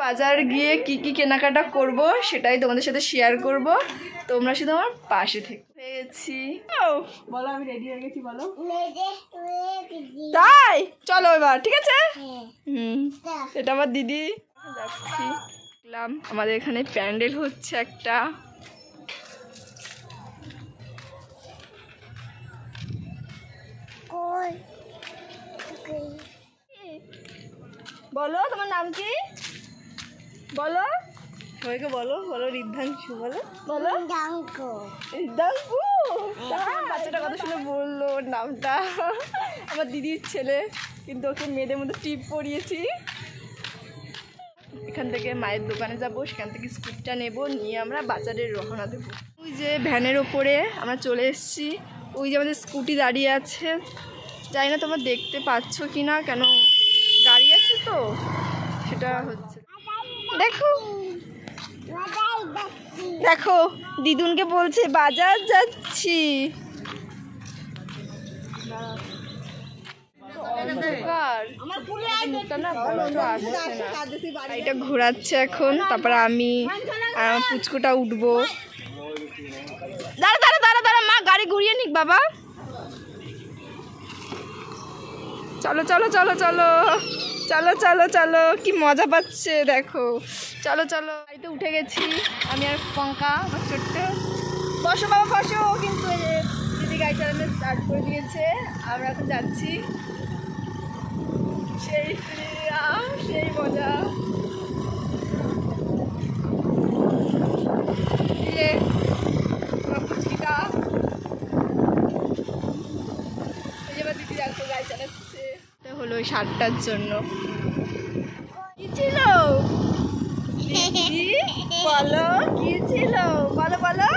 বাজার গিয়ে কি কি কেনাকাটা করব সেটাই তোমাদের সাথে শেয়ার করব, তোমরা শুধু আমার পাশে থেকে। পেয়েছি বলো, আমি রেডি হয়ে গেছি বলো। তাই চলো এবার, ঠিক আছে। এটা আমার দিদি। যাচ্ছি, দেখলাম আমাদের এখানে প্যান্ডেল হচ্ছে একটা। বলো তোমার নাম কি, বলো সবাইকে বলো, বলো রিদ্ধাংশু, বলো বলো রিদ্ধাংশু। বাচ্চাটা কথা শুনে বললো ওর নামটা। আমার দিদির ছেলে, কিন্তু ওকে মেয়েদের মধ্যে টিপ পরিয়েছি। এখান থেকে মায়ের দোকানে যাব, সেখান থেকে স্কুপটা নেব, নিয়ে আমরা বাজারে রওনা দেবো। ওই যে ভ্যানের ওপরে আমরা চলে এসেছি, ওই যে আমাদের স্কুটি দাঁড়িয়ে আছে। জানি না তোমরা দেখতে পাচ্ছ কি না, কেন গাড়ি আছে তো সেটা হচ্ছে। দেখো দেখো দিদুনকে বলছে বাজার যাচ্ছি। এটা ঘোরাচ্ছে এখন, তারপরে আমি পুচকুটা উঠবো। দাঁড়া দাঁড়া দাঁড়া দাঁড়া, মা গাড়ি ঘুরিয়ে নিক বাবা। চলো চলো চলো চলো চলো চলো চলো, কি মজা পাচ্ছে দেখো। চলো চলো, গাড়িতে উঠে গেছি আমি আর পঙ্কা, আমার ছোট্ট। বসো বাবা বসো। কিন্তু দিদি গাড়ি চালানো স্টার্ট করে দিয়েছে, আমরা এখন যাচ্ছি। সেই ফ্রিডম, সেই মজা। পুচকিটা এবার দিদি যাচ্ছে, গাড়ি চালাচ্ছে। হলো ওই 7টার জন্য। কি ছিল দিদি বলো, কি ছিল বলো বলো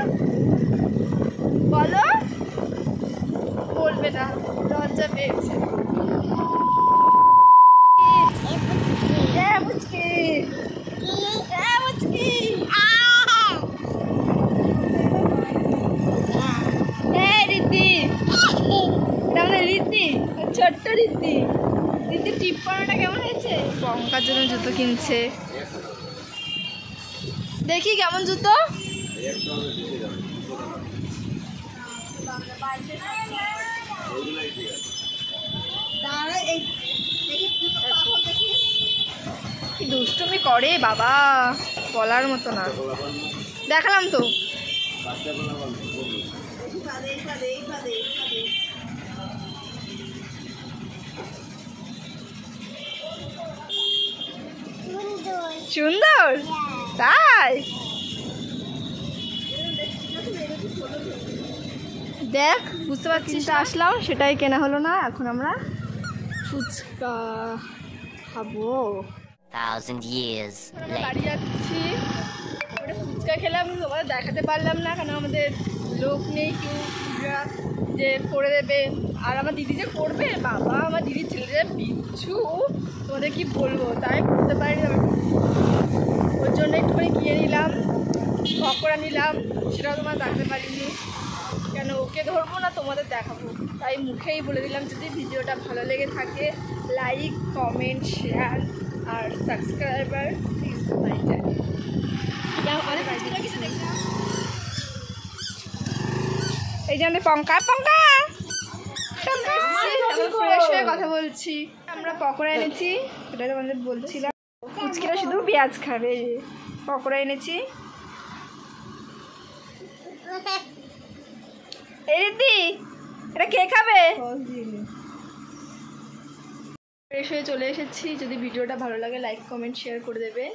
বলো। বলবে না, লজ্জা পেয়েছে। ছোট্ট রীতি, রীতি টিপ পরাটা কেমন হয়েছে? পঙ্কার জন্য জুতো কিনছে, দেখি কেমন জুতো। কি দুষ্টুমি করে বাবা, বলার মতো না। দেখালাম তো। সুন্দর তাই, দেখ বুঝতে পারছিস। আসলাম সেটাই কেনা হলো না, এখন আমরা ফুচকা খাবো। বাড়ি যাচ্ছি, ফুচকা খেলাম, তোমাদের দেখাতে পারলাম না কারণ আমাদের লোক নেই কেউ যে করে দেবে। আর আমার দিদি যে করবে, বাবা আমার দিদির ছেলেরা বিচ্ছু, তোমাদের কি বলবো, তাই করতে পারি না। ওর জন্য একটুখানি গিয়ে নিলাম, পকোড়া নিলাম, সেটাও তোমার দেখাতে পারিনি কেন, ওকে ধরবো না তোমাদের দেখাবো, তাই মুখেই বলে দিলাম। যদি ভিডিওটা ভালো লেগে থাকে লাইক কমেন্ট শেয়ার আর সাবস্ক্রাইবার প্লিজ মাই চ্যানেল। এই জন্য পঙ্কা পঙ্কা ফ্রেশ হয়ে কথা বলছি। আমরা পকোড়া এনেছি, সেটা তোমাদের বলছিলাম। ফুচকিটা শুধু পেঁয়াজ খাবে। পকোড়া এনেছি। এই দিদি এটা কে খাবে? ফ্রেশ হয়ে চলে এসেছি। যদি ভিডিওটা ভালো লাগে লাইক কমেন্ট শেয়ার করে দেবে।